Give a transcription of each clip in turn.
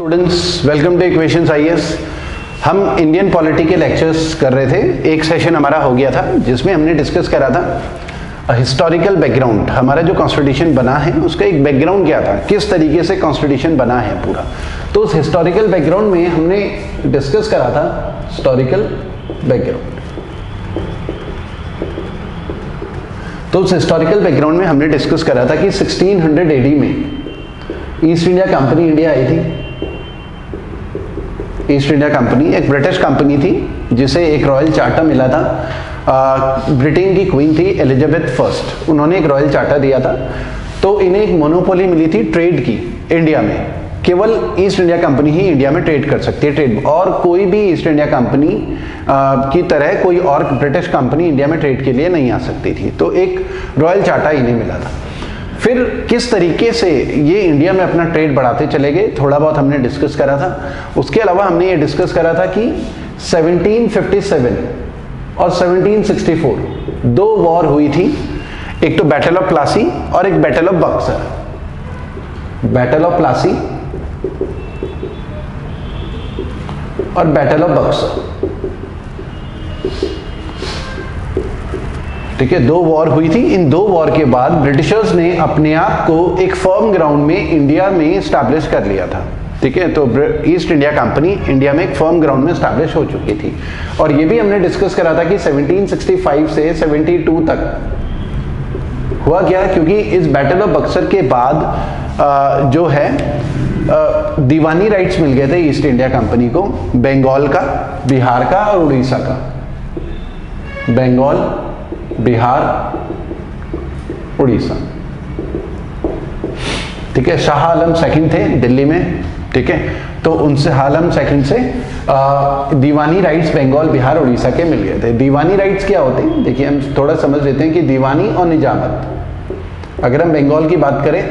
Students, welcome two equations IAS. हम Indian polity के lectures कर रहे थे। एक सेशन हमारा हो गया था जिसमें हमने डिस्कस करा था हिस्टोरिकल बैकग्राउंड। हमारा जो कॉन्स्टिट्यूशन बना है उसका एक बैकग्राउंड क्या था, किस तरीके से कॉन्स्टिट्यूशन बना है पूरा। तो उस हिस्टोरिकल बैकग्राउंड में हमने डिस्कस करा था हिस्टोरिकल बैकग्राउंड। तो उस हिस्टोरिकल बैकग्राउंड में हमने डिस्कस करा था कि 1600 एडी में east India company India I थी। ईस्ट इंडिया कंपनी एक ब्रिटिश कंपनी थी जिसे एक रॉयल चार्टर मिला था। ब्रिटेन की क्वीन थी एलिजाबेथ फर्स्ट, उन्होंने एक रॉयल चार्टर दिया था। तो इन्हें एक मोनोपोली मिली थी ट्रेड की इंडिया में। केवल ईस्ट इंडिया कंपनी ही इंडिया में ट्रेड कर सकती है ट्रेड, और कोई भी ईस्ट इंडिया कंपनी की तरह कोई और ब्रिटिश कंपनी इंडिया में ट्रेड के लिए नहीं आ सकती थी। तो एक रॉयल चार्टर इन्हें मिला था। फिर किस तरीके से ये इंडिया में अपना ट्रेड बढ़ाते चले गए, थोड़ा बहुत हमने डिस्कस करा था। उसके अलावा हमने ये डिस्कस करा था कि 1757 और 1764 दो वॉर हुई थी। एक तो बैटल ऑफ प्लासी और एक battle of Buxar. Battle of Plassey और बैटल ऑफ बक्सर, ठीक है, दो वॉर हुई थी। इन दो वॉर के बाद ब्रिटिशर्स ने अपने आप को एक फर्म ग्राउंड में इंडिया में स्टैब्लिश कर लिया था। ठीक है, तो ईस्ट इंडिया कंपनी इंडिया में एक फर्म ग्राउंड में स्टैब्लिश हो चुकी थी। और ये भी हमने डिस्कस करा था कि 1765 से 72 तक हुआ क्या, क्योंकि इस बैटल ऑफ बक्सर के बाद जो है दीवानी राइट्स मिल गए थे ईस्ट इंडिया कंपनी को, बंगाल का, बिहार का और उड़ीसा का। बंगाल, बिहार, उड़ीसा, ठीक है। शाह आलम सेकंड थे दिल्ली में, ठीक है, तो उनसे आलम सेकंड से दीवानी राइट्स बंगाल, बिहार, उड़ीसा के मिल गए थे। दीवानी राइट्स क्या होते हैं, देखिए हम थोड़ा समझ लेते हैं कि दीवानी और निजामत। अगर हम बंगाल की बात करें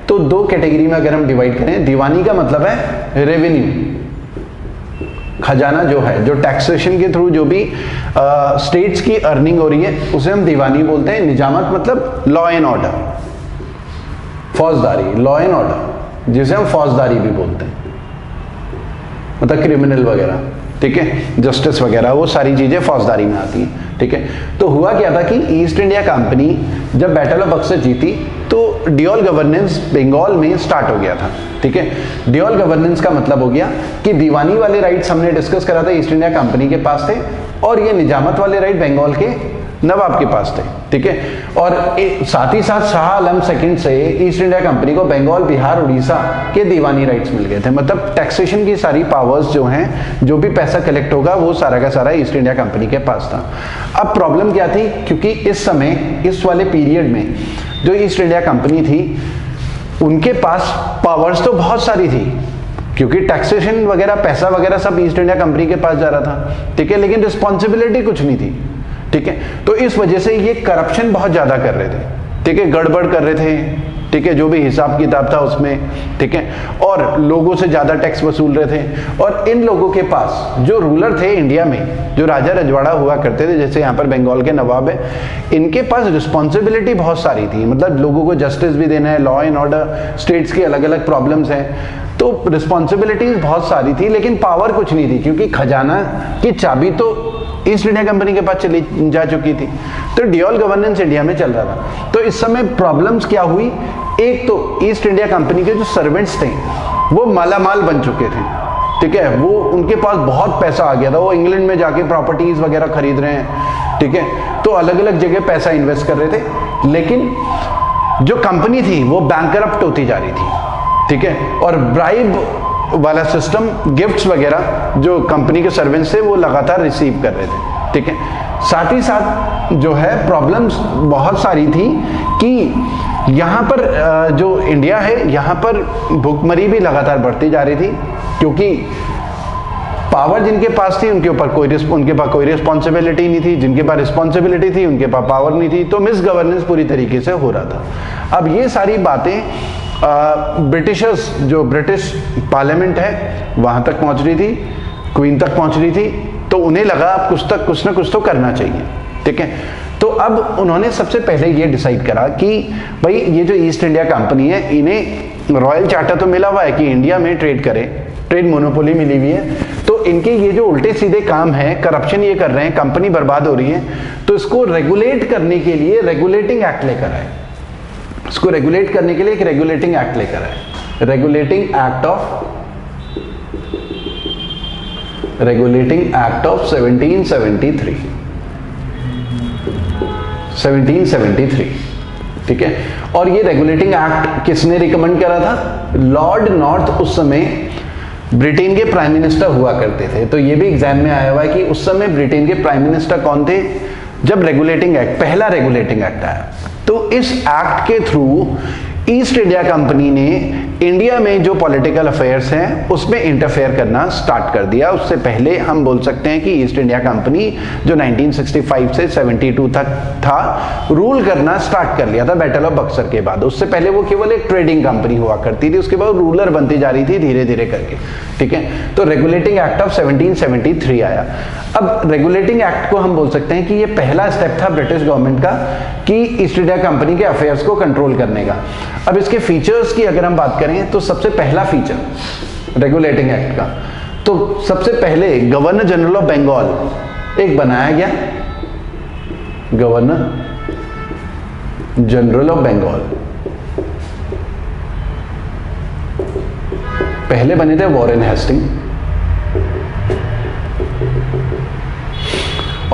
तो दो कैटेगरी में अगर हम डिवाइड करें, दीवानी का मतलब है रेवेन्यू, खजाना जो है, जो टैक्सेशन के थ्रू जो भी स्टेट्स की अर्निंग हो रही है उसे हम दीवानी बोलते हैं। निजामत मतलब लॉ एंड ऑर्डर, फौजदारी, लॉ एंड ऑर्डर, जिसे हम फौजदारी भी बोलते हैं, मतलब क्रिमिनल वगैरह, ठीक है, जस्टिस वगैरह, वो सारी चीजें फौजदारी में आती हैं। ठीक है, तो हुआ क्या था कि ईस्ट इंडिया कंपनी जब बैटल ऑफ बक्सर जीती तो ड्यूअल गवर्नेंस बंगाल में स्टार्ट हो गया था। ठीक है, ड्यूअल गवर्नेंस का मतलब हो गया कि दीवानी वाले राइट्स हमने डिस्कस करा था ईस्ट इंडिया कंपनी के पास थे, और ये निजामत वाले राइट बंगाल के नवाब के पास थे। ठीक है, और साथ ही साथ शाह आलम सेकंड से ईस्ट इंडिया कंपनी को बंगाल, बिहार, उड़ीसा के दीवानी राइट्स मिल गए थे। मतलब टैक्सेशन की सारी पावर्स जो हैं, जो भी पैसा कलेक्ट होगा वो सारा का सारा ईस्ट इंडिया कंपनी के पास था। अब प्रॉब्लम क्या थी, क्योंकि इस समय इस वाले पीरियड में जो ईस्ट इंडिया कंपनी थी उनके पास पावर्स तो बहुत सारी थी, क्योंकि टैक्सेशन वगैरह, पैसा वगैरह सब ईस्ट इंडिया कंपनी के पास जा रहा था। ठीक है, लेकिन रिस्पॉन्सिबिलिटी कुछ नहीं थी। ठीक है, तो इस वजह से ये करप्शन बहुत ज्यादा कर रहे थे। ठीक है, गड़बड़ कर रहे थे, ठीक है, जो भी हिसाब किताब था उसमें, ठीक है, और लोगों से ज्यादा टैक्स वसूल रहे थे। और इन लोगों के पास जो रूलर थे इंडिया में, जो राजा रजवाड़ा हुआ करते थे, जैसे यहाँ पर बंगाल के नवाब है, इनके पास रिस्पॉन्सिबिलिटी बहुत सारी थी। मतलब लोगों को जस्टिस भी देना है, लॉ एंड ऑर्डर, स्टेट्स की अलग अलग प्रॉब्लम्स हैं, तो रिस्पॉन्सिबिलिटीज बहुत सारी थी, लेकिन पावर कुछ नहीं थी, क्योंकि खजाना की चाबी तो ईस्ट इंडिया कंपनी के पास चली जा चुकी थी। तो ड्यूअल गवर्नेंस इंडिया में चल रहा था। तो इस समय प्रॉब्लम्स क्या हुई, एक तो ईस्ट इंडिया कंपनी के जो सर्वेंट्स थे वो मालामाल बन चुके थे। ठीक है, वो उनके पास बहुत पैसा आ गया था, वो इंग्लैंड में जाके प्रॉपर्टीज वगैरह खरीद रहे हैं। ठीक है, तो अलग अलग जगह पैसा इन्वेस्ट कर रहे थे, लेकिन जो कंपनी थी वो बैंकरप्ट होती जा रही थी। ठीक है, और ब्राइब वाला सिस्टम, गिफ्ट्स वगैरह जो कंपनी के सर्वेंट्स थे वो लगातार रिसीव कर रहे थे। ठीक है, साथ ही साथ जो है प्रॉब्लम्स बहुत सारी थी कि यहाँ पर जो इंडिया है, यहाँ पर भुखमरी भी लगातार बढ़ती जा रही थी, क्योंकि पावर जिनके पास थी उनके पास कोई रिस्पॉन्सिबिलिटी नहीं थी, जिनके पास रिस्पॉन्सिबिलिटी थी उनके पास पावर नहीं थी। तो मिस गवर्नेंस पूरी तरीके से हो रहा था। अब ये सारी बातें ब्रिटिशर्स, जो ब्रिटिश पार्लियामेंट है वहां तक पहुंच रही थी, क्वीन तक पहुंच रही थी, तो उन्हें लगा कुछ ना कुछ तो करना चाहिए। ठीक है, तो अब उन्होंने सबसे पहले ये डिसाइड करा कि भाई ये जो ईस्ट इंडिया कंपनी है, इन्हें रॉयल चार्टर तो मिला हुआ है कि इंडिया में ट्रेड करें, ट्रेड मोनोपोली मिली हुई है। तो इनके ये जो उल्टे सीधे काम है, करप्शन ये कर रहे हैं, कंपनी बर्बाद हो रही है, तो इसको रेगुलेट करने के लिए रेगुलेटिंग एक्ट लेकर आए। इसको रेगुलेट करने के लिए एक रेगुलेटिंग एक्ट लेकर आए, रेगुलेटिंग एक्ट ऑफ 1773। ठीक है। और ये रेगुलेटिंग एक्ट किसने रिकमेंड करा था? लॉर्ड नॉर्थ उस समय ब्रिटेन के प्राइम मिनिस्टर हुआ करते थे। तो ये भी एग्जाम में आया हुआ है कि उस समय ब्रिटेन के प्राइम मिनिस्टर कौन थे जब रेगुलेटिंग एक्ट, पहला रेगुलेटिंग एक्ट आया। तो इस एक्ट के थ्रू ईस्ट इंडिया कंपनी ने इंडिया में जो पॉलिटिकल अफेयर्स हैं उसमें इंटरफेयर करना स्टार्ट कर दिया। उससे पहले हम बोल सकते हैं कि ईस्ट इंडिया कंपनी जो 1965 से 72 तक था, रूल करना स्टार्ट कर लिया था बैटल ऑफ बक्सर के बाद। उससे पहले वो केवल एक ट्रेडिंग कंपनी हुआ करती थी, उसके बाद रूलर बनती जा रही थी धीरे धीरे करके। ठीक है। तो रेगुलेटिंग एक्ट ऑफ 1773 आया। अब रेगुलेटिंग एक्ट को हम बोल सकते हैं कि ये पहला स्टेप था ब्रिटिश गवर्नमेंट का कि ईस्ट इंडिया कंपनी के अफेयर्स को कंट्रोल करने का। अब इसके फीचर्स की अगर हम बात करें तो सबसे पहला फीचर रेगुलेटिंग एक्ट का, तो सबसे पहले गवर्नर जनरल ऑफ बंगाल एक बनाया गया, गवर्नर जनरल ऑफ बंगाल। पहले बने थे वॉरेन हेस्टिंग,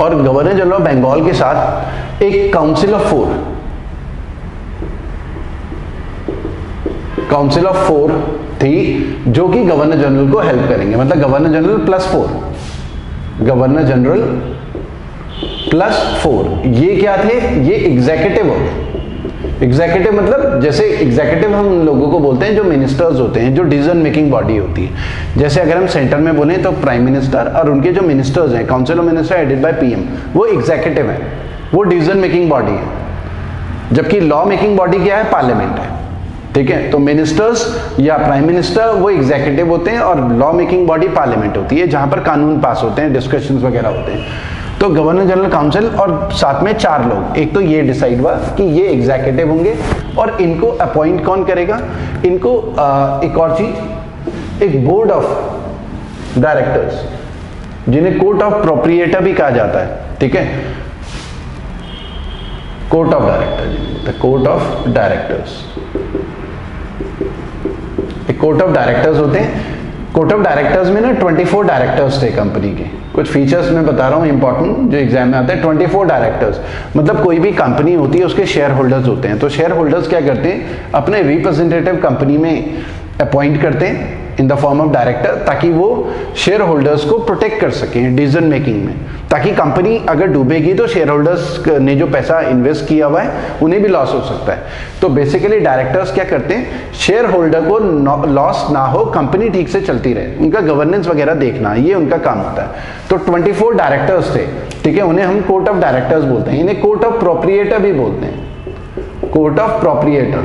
और गवर्नर जनरल ऑफ बंगाल के साथ एक काउंसिल ऑफ फोर थी जो कि गवर्नर जनरल को हेल्प करेंगे, मतलब governor general plus 4, governor general plus 4। ये क्या थे? ये एग्जीक्यूटिव हो गए। एग्जीक्यूटिव मतलब जैसे एग्जीक्यूटिव हम उन लोगों को बोलते हैं जो मिनिस्टर्स होते हैं, जो डिसीजन मेकिंग बॉडी होती है। जैसे अगर हम सेंटर में बोले तो प्राइम मिनिस्टर और उनके जो मिनिस्टर्स हैं, council of minister headed by PM, वो एग्जीक्यूटिव है, वो डिसीजन मेकिंग बॉडी है। जबकि लॉ मेकिंग बॉडी क्या है? पार्लियामेंट है। ठीक है। तो मिनिस्टर्स या प्राइम मिनिस्टर वो एग्जीक्यूटिव होते हैं और लॉ मेकिंग बॉडी पार्लियामेंट होती है, जहां पर कानून पास होते हैं, डिस्कशंस वगैरह होते हैं। तो गवर्नर जनरल काउंसिल और साथ में 4 लोग, एक तो ये डिसाइड हुआ कि ये एग्जीक्यूटिव होंगे और इनको अपॉइंट कौन करेगा? इनको एक और चीज, एक बोर्ड ऑफ डायरेक्टर्स, जिन्हें कोर्ट ऑफ प्रोप्रिएटर भी कहा जाता है। ठीक है। Court of director, court of directors, court of directors होते हैं। कोर्ट ऑफ डायरेक्टर्स में ना 24 डायरेक्टर्स थे कंपनी के। कुछ फीचर्स मैं बता रहा हूँ इंपॉर्टेंट जो एग्जाम में आते हैं। 24 डायरेक्टर्स मतलब कोई भी कंपनी होती है उसके शेयर होल्डर्स होते हैं। तो शेयर होल्डर्स क्या करते हैं? अपने रिप्रेजेंटेटिव कंपनी में अपॉइंट करते हैं in the form of director, ताकि वो शेयर होल्डर्स को प्रोटेक्ट कर सकें डिसीजन मेकिंग में, ताकि कंपनी अगर डूबेगी तो शेयर होल्डर्स ने जो पैसा इन्वेस्ट किया हुआ है उन्हें भी लॉस हो सकता है। तो बेसिकली डायरेक्टर्स क्या करते हैं? शेयर होल्डर को लॉस ना हो, कंपनी ठीक से चलती रहे, उनका गवर्नेंस वगैरह देखना, ये उनका काम होता है। तो 24 डायरेक्टर्स थे। ठीक है। उन्हें हम कोर्ट ऑफ डायरेक्टर्स बोलते हैं, इन्हें कोर्ट ऑफ प्रोप्रिएटर भी बोलते हैं, कोर्ट ऑफ प्रोप्रिएटर।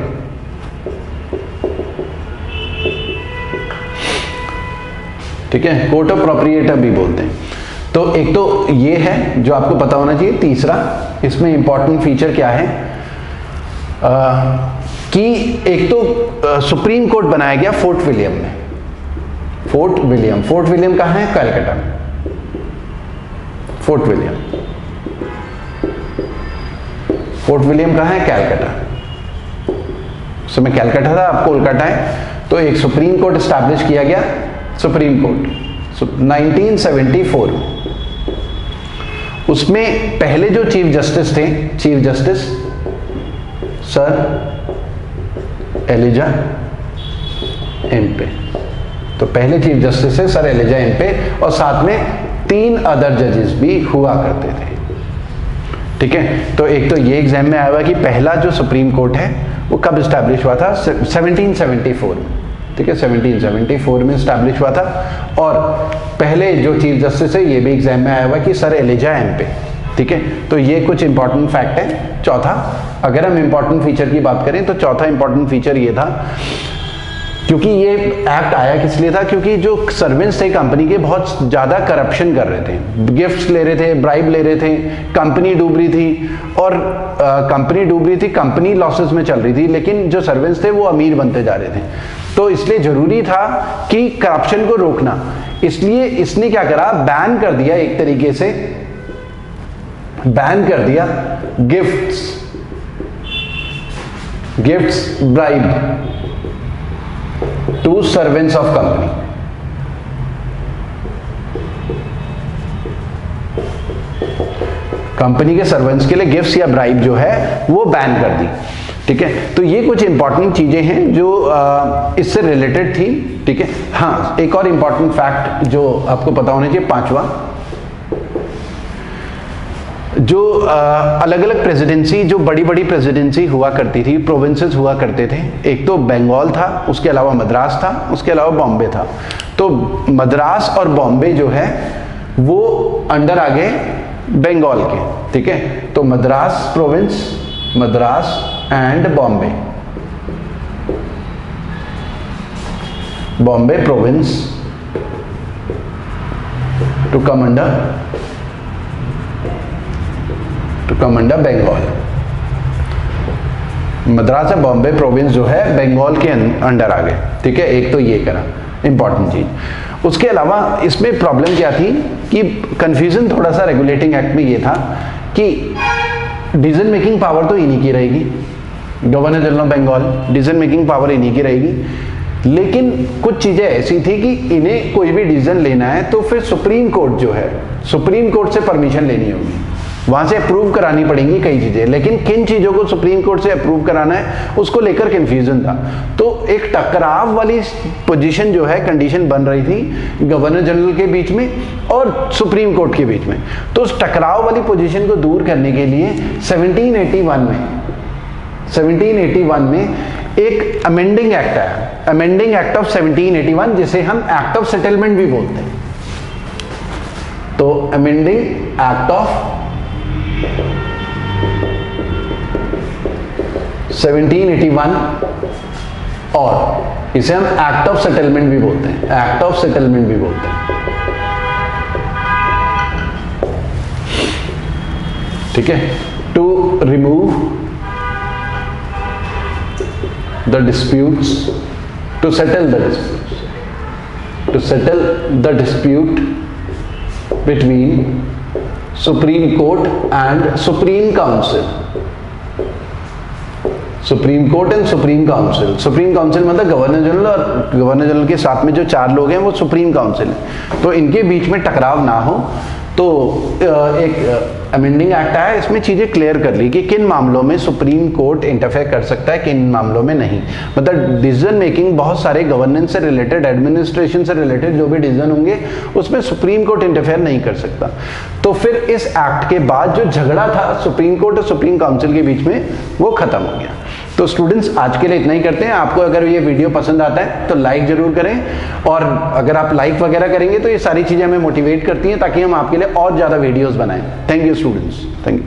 ठीक है। कोर्ट ऑफ प्रोप्रिएटर भी बोलते हैं। तो एक तो ये है जो आपको पता होना चाहिए। तीसरा, इसमें इंपॉर्टेंट फीचर क्या है कि एक तो सुप्रीम कोर्ट बनाया गया फोर्ट विलियम में। फोर्ट विलियम कहाँ है? कलकत्ता में। फोर्ट विलियम कहाँ है? कलकत्ता। उस समय कलकत्ता था, अब कोलकाता है। तो एक सुप्रीम कोर्ट एस्टैब्लिश किया गया, सुप्रीम कोर्ट 1974 में। उसमें पहले जो चीफ जस्टिस थे, chief justice sir Elijah Impey. तो पहले चीफ जस्टिस है सर एलिजा एम्पे, और साथ में 3 अदर जजेस भी हुआ करते थे। ठीक है। तो एक तो ये एग्जाम में आया हुआ कि पहला जो सुप्रीम कोर्ट है वो कब एस्टैब्लिश हुआ था? 1774 में। ठीक है। 1774 में एस्टैब्लिश हुआ था। और पहले जो चीफ जस्टिस है ये भी एग्जाम में आया हुआ कि सर एलिजा एम्पे। ठीक है। तो ये कुछ इंपॉर्टेंट फैक्ट है। चौथा, अगर हम इंपॉर्टेंट फीचर की बात करें तो चौथा इंपॉर्टेंट फीचर ये था क्योंकि ये एक्ट आया किस लिए था, क्योंकि जो सर्वेंट्स थे कंपनी के बहुत ज़्यादा करप्शन कर रहे थे, गिफ्ट्स ले रहे थे, ब्राइब ले रहे थे, कंपनी डूब रही थी और कंपनी लॉसेस में चल रही थी, लेकिन जो सर्वेंट्स थे वो अमीर बनते जा रहे थे। तो इसलिए जरूरी था कि करप्शन को रोकना, इसलिए इसने क्या करा, बैन कर दिया, एक तरीके से बैन कर दिया gifts bribe to servants of company. Company के सर्वेंट्स के लिए गिफ्ट्स या ब्राइब जो है वो बैन कर दी। ठीक है, तो ये कुछ इंपॉर्टेंट चीजें हैं जो इससे रिलेटेड थी। ठीक है, हाँ, एक और इंपॉर्टेंट फैक्ट जो आपको पता होना चाहिए, पांचवा, जो अलग अलग प्रेसिडेंसी, जो बड़ी बड़ी प्रेसिडेंसी हुआ करती थी, प्रोविंसेस हुआ करते थे, एक तो बंगाल था, उसके अलावा मद्रास था, उसके अलावा बॉम्बे था। तो मद्रास और बॉम्बे जो है वो अंडर आ गए बंगाल के। ठीक है, तो Madras province, Madras and Bombay, Bombay province to come under Bengal. Madras और बॉम्बे प्रोविंस जो है बंगाल के अंडर आ गए। ठीक है, एक तो ये करा इंपॉर्टेंट चीज। उसके अलावा इसमें प्रॉब्लम क्या थी कि कंफ्यूजन थोड़ा सा रेगुलेटिंग एक्ट में ये था कि डिसीजन मेकिंग पावर तो इन्हीं की रहेगी, governor general of Bengal, decision making power इन्हीं की रहेगी, लेकिन कुछ चीजें ऐसी थी कि इन्हें कोई भी डिसीजन लेना है तो फिर सुप्रीम कोर्ट जो है, सुप्रीम कोर्ट से परमिशन लेनी होगी, वहां से अप्रूव करानी पड़ेंगी कई चीजें, लेकिन किन चीजों को सुप्रीम कोर्ट से अप्रूव कराना है उसको लेकर कंफ्यूजन था। तो एक टकराव वाली पोजीशन जो है, कंडीशन बन रही थी गवर्नर जनरल के बीच में और सुप्रीम कोर्ट के बीच में। तो उस टकराव वाली पोजीशन को दूर करने के लिए 1781 में एक अमेंडिंग एक्ट आया, अमेंडिंग एक्ट ऑफ 1781, जिसे हम एक्ट ऑफ सेटलमेंट भी बोलते हैं। तो अमेंडिंग एक्ट ऑफ 1781, और इसे हम एक्ट ऑफ सेटलमेंट भी बोलते हैं, एक्ट ऑफ सेटलमेंट भी बोलते हैं। ठीक है, to remove the disputes, to settle the dispute between supreme court and supreme council. Supreme court and supreme council, supreme council मतलब गवर्नर जनरल, और गवर्नर जनरल के साथ में जो 4 लोग हैं वो सुप्रीम काउंसिल है। तो इनके बीच में टकराव ना हो, तो एक अमेंडिंग एक्ट आया, इसमें चीजें क्लियर कर ली कि किन मामलों में सुप्रीम कोर्ट इंटरफेयर कर सकता है, किन मामलों में नहीं। मतलब डिसीजन मेकिंग, बहुत सारे गवर्नेंस से रिलेटेड, एडमिनिस्ट्रेशन से रिलेटेड जो भी डिसीजन होंगे उसमें सुप्रीम कोर्ट इंटरफेयर नहीं कर सकता। तो फिर इस एक्ट के बाद जो झगड़ा था सुप्रीम कोर्ट और सुप्रीम काउंसिल के बीच में, वो खत्म हो गया। तो स्टूडेंट्स, आज के लिए इतना ही करते हैं। आपको अगर ये वीडियो पसंद आता है तो लाइक जरूर करें, और अगर आप लाइक वगैरह करेंगे तो ये सारी चीजें हमें मोटिवेट करती हैं ताकि हम आपके लिए और ज्यादा वीडियोस बनाएं। Thank you students, thank you.